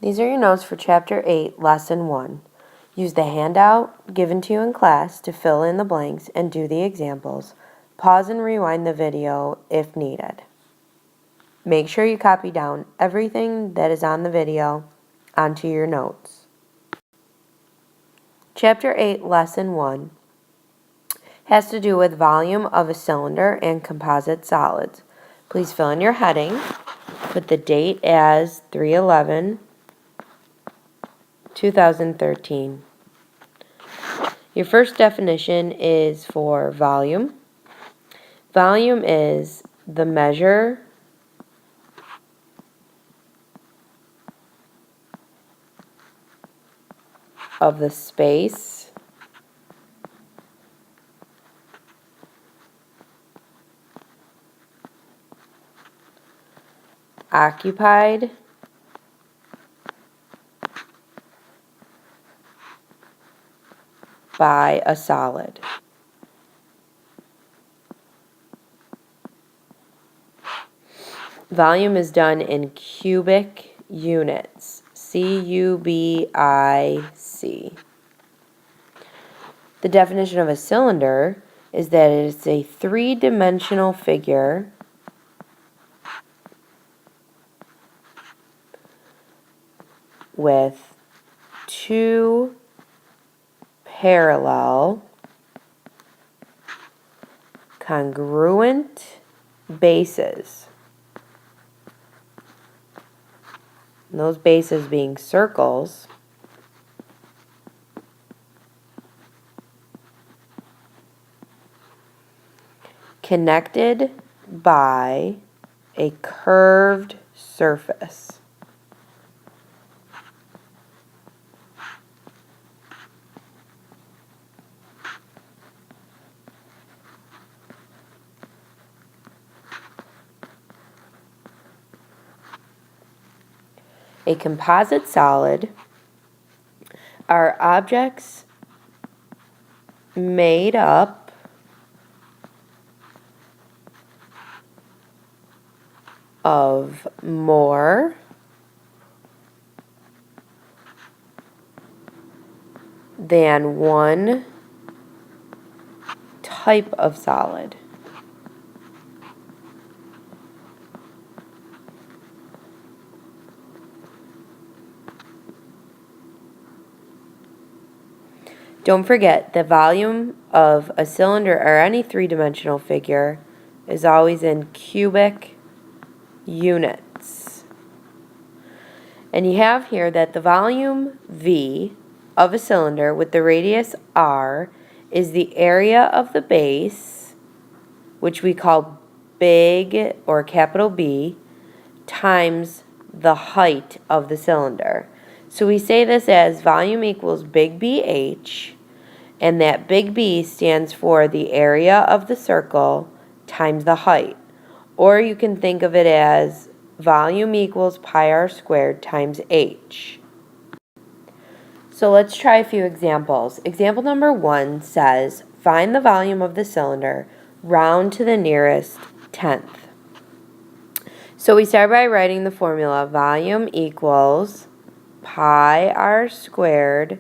These are your notes for Chapter 8, Lesson 1. Use the handout given to you in class to fill in the blanks and do the examples. Pause and rewind the video if needed. Make sure you copy down everything that is on the video onto your notes. Chapter 8, Lesson 1 has to do with volume of a cylinder and composite solids. Please fill in your heading. Put the date as 3/11/2013. Your first definition is for volume. Volume is the measure of the space occupied by a solid. Volume is done in cubic units. CUBIC. The definition of a cylinder is that it is a three-dimensional figure with two parallel congruent bases. And those bases being circles, connected by a curved surface. A composite solid are objects made up of more than one type of solid. Don't forget, the volume of a cylinder or any three-dimensional figure is always in cubic units. And you have here that the volume V of a cylinder with the radius R is the area of the base, which we call big or capital B, times the height of the cylinder. So we say this as volume equals big BH, and that big B stands for the area of the circle times the height. Or you can think of it as volume equals pi r squared times h. So let's try a few examples. Example number 1 says, find the volume of the cylinder, round to the nearest tenth. So we start by writing the formula. Volume equals pi r squared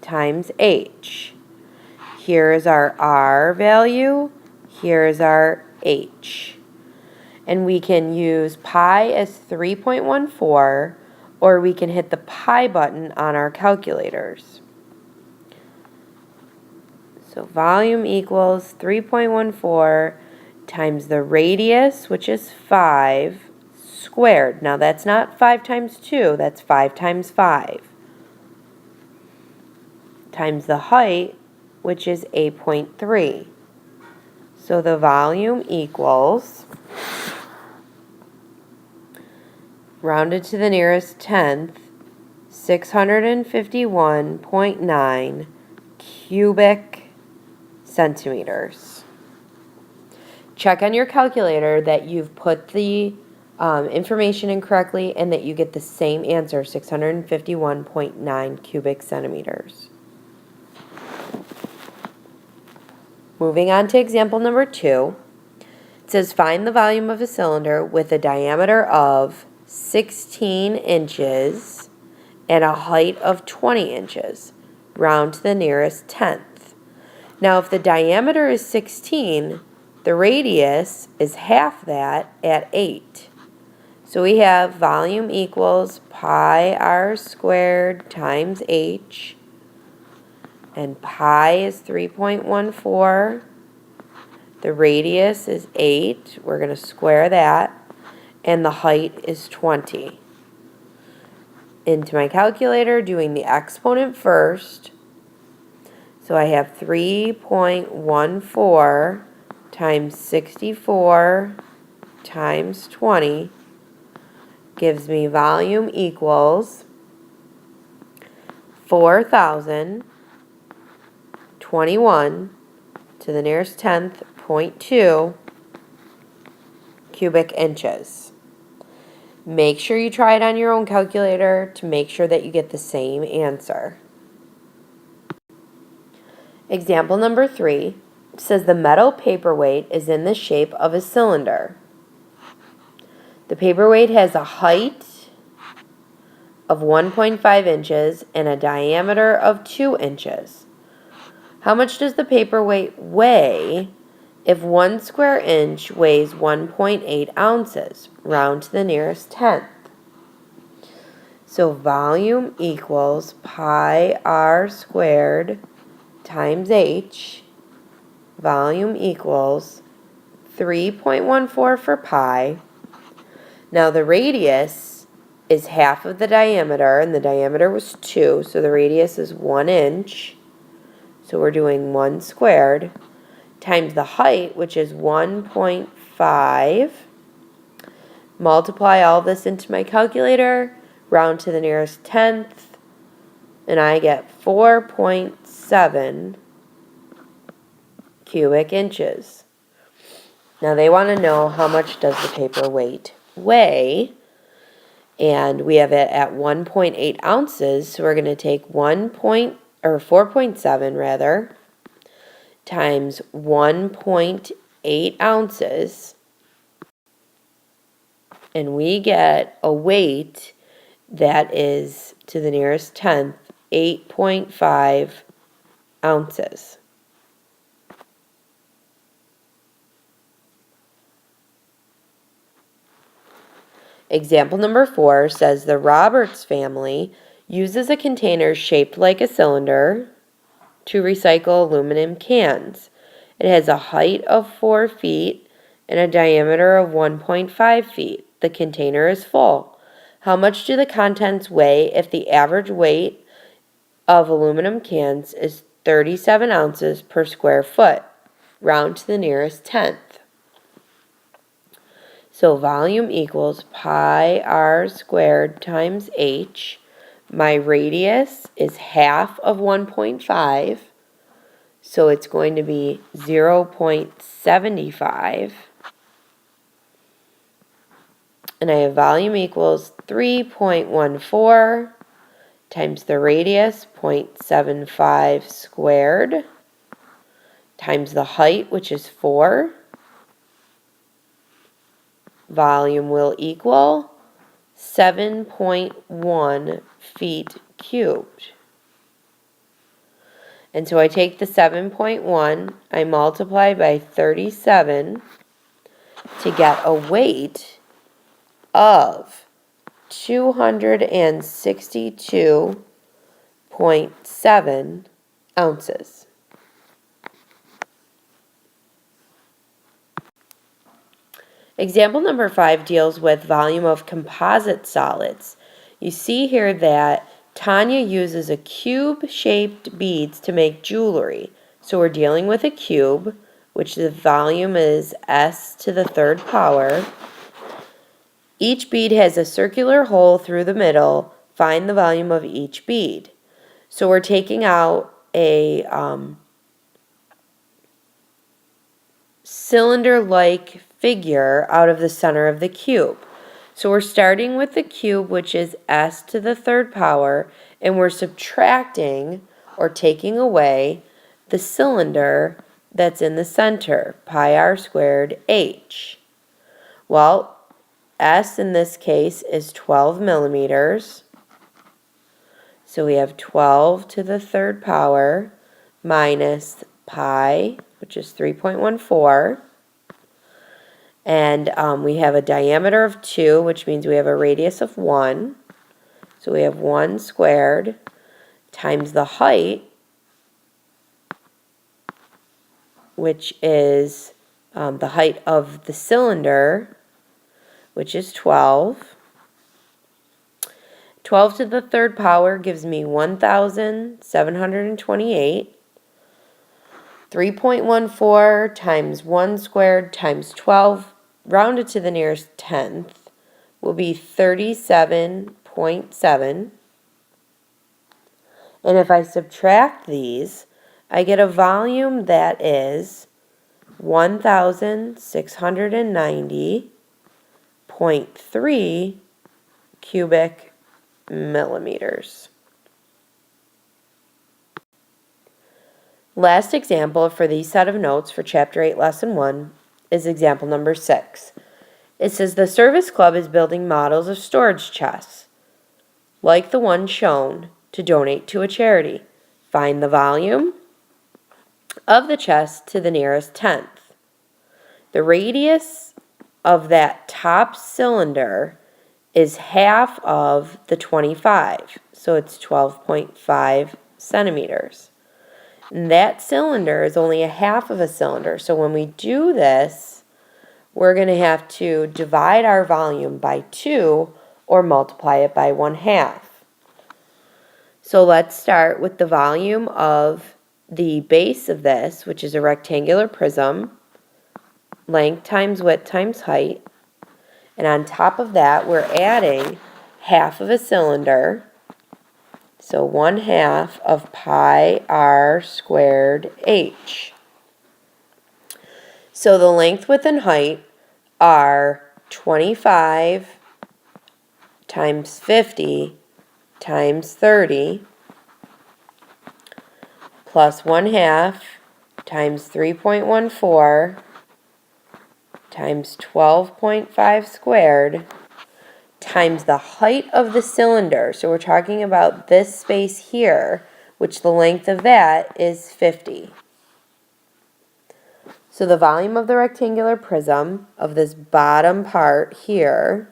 times h. Here is our r value, here is our h. And we can use pi as 3.14, or we can hit the pi button on our calculators. So volume equals 3.14 times the radius, which is 5, squared. Now that's not 5 times 2, that's 5 times 5. Times the height, which is 8.3. So the volume equals, rounded to the nearest tenth, 651.9 cubic centimeters. Check on your calculator that you've put the information in correctly and that you get the same answer, 651.9 cubic centimeters. Moving on to example number 2, it says find the volume of a cylinder with a diameter of 16 inches and a height of 20 inches, round to the nearest tenth. Now, if the diameter is 16, the radius is half that at 8. So we have volume equals pi r squared times h, and pi is 3.14. The radius is 8. We're going to square that, and the height is 20. Into my calculator, doing the exponent first. So I have 3.14 times 64 times 20 gives me volume equals 4,021 to the nearest tenth, 0.2 cubic inches. Make sure you try it on your own calculator to make sure that you get the same answer. Example number 3 says the metal paperweight is in the shape of a cylinder. The paperweight has a height of 1.5 inches and a diameter of 2 inches. How much does the paperweight weigh if 1 square inch weighs 1.8 ounces, round to the nearest tenth? So volume equals pi r squared times h. Volume equals 3.14 for pi. Now the radius is half of the diameter, and the diameter was 2, so the radius is 1 inch. So we're doing 1 squared times the height, which is 1.5. Multiply all this into my calculator, round to the nearest tenth, and I get 4.7 cubic inches. Now they want to know how much does the paperweight weigh, and we have it at 1.8 ounces, so we're going to take 4.7 rather, times 1.8 ounces, and we get a weight that is, to the nearest tenth, 8.5 ounces. Example number 4 says the Roberts family uses a container shaped like a cylinder to recycle aluminum cans. It has a height of 4 feet and a diameter of 1.5 feet. The container is full. How much do the contents weigh if the average weight of aluminum cans is 37 ounces per square foot, round to the nearest tenth? So volume equals pi r squared times h. My radius is half of 1.5, so it's going to be 0.75. And I have volume equals 3.14 times the radius, 0.75 squared, times the height, which is 4. Volume will equal 7.1 feet cubed. And so I take the 7.1, I multiply by 37 to get a weight of 262.7 ounces. Example number 5 deals with volume of composite solids. You see here that Tanya uses a cube-shaped beads to make jewelry. So we're dealing with a cube, which the volume is s to the third power. Each bead has a circular hole through the middle. Find the volume of each bead. So we're taking out a cylinder-like figure out of the center of the cube. So we're starting with the cube, which is s to the third power, and we're subtracting or taking away the cylinder that's in the center, pi r squared h. Well, s in this case is 12 millimeters. So we have 12 to the third power minus pi, which is 3.14. And we have a diameter of 2, which means we have a radius of 1. So we have 1 squared times the height, which is the height of the cylinder, which is 12. 12 to the third power gives me 1,728. 3.14 times 1 squared times 12, rounded to the nearest tenth, will be 37.7. And if I subtract these, I get a volume that is 1,690.3 cubic millimeters. Last example for these set of notes for Chapter 8, Lesson 1 is example number 6. It says the Service Club is building models of storage chests, like the one shown, to donate to a charity. Find the volume of the chest to the nearest tenth. The radius of that top cylinder is half of the 25, so it's 12.5 centimeters. And that cylinder is only a half of a cylinder, so when we do this, we're going to have to divide our volume by 2 or multiply it by 1/2. So let's start with the volume of the base of this, which is a rectangular prism, length times width times height. And on top of that, we're adding half of a cylinder, so 1/2 of pi r squared h. So the length, width, and height are 25 times 50 times 30 plus 1/2 times 3.14 times 12.5 squared times the height of the cylinder. So we're talking about this space here, which the length of that is 50. So the volume of the rectangular prism of this bottom part here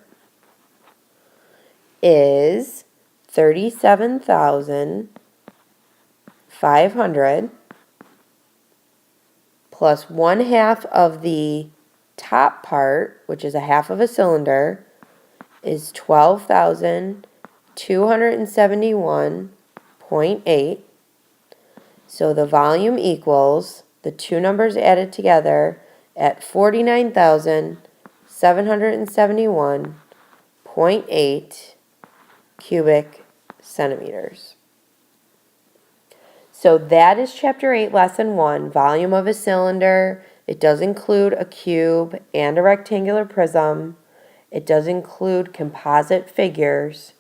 is 37,500 plus 1/2 of the top part, which is a half of a cylinder, is 12,271.8. So the volume equals the two numbers added together at 49,771.8 cubic centimeters. So that is Chapter 8, Lesson 1, volume of a cylinder. It does include a cube and a rectangular prism. It does include composite figures.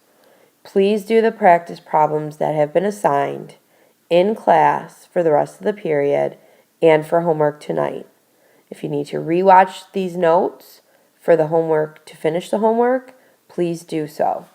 Please do the practice problems that have been assigned in class for the rest of the period and for homework tonight. If you need to rewatch these notes for the homework to finish the homework, please do so.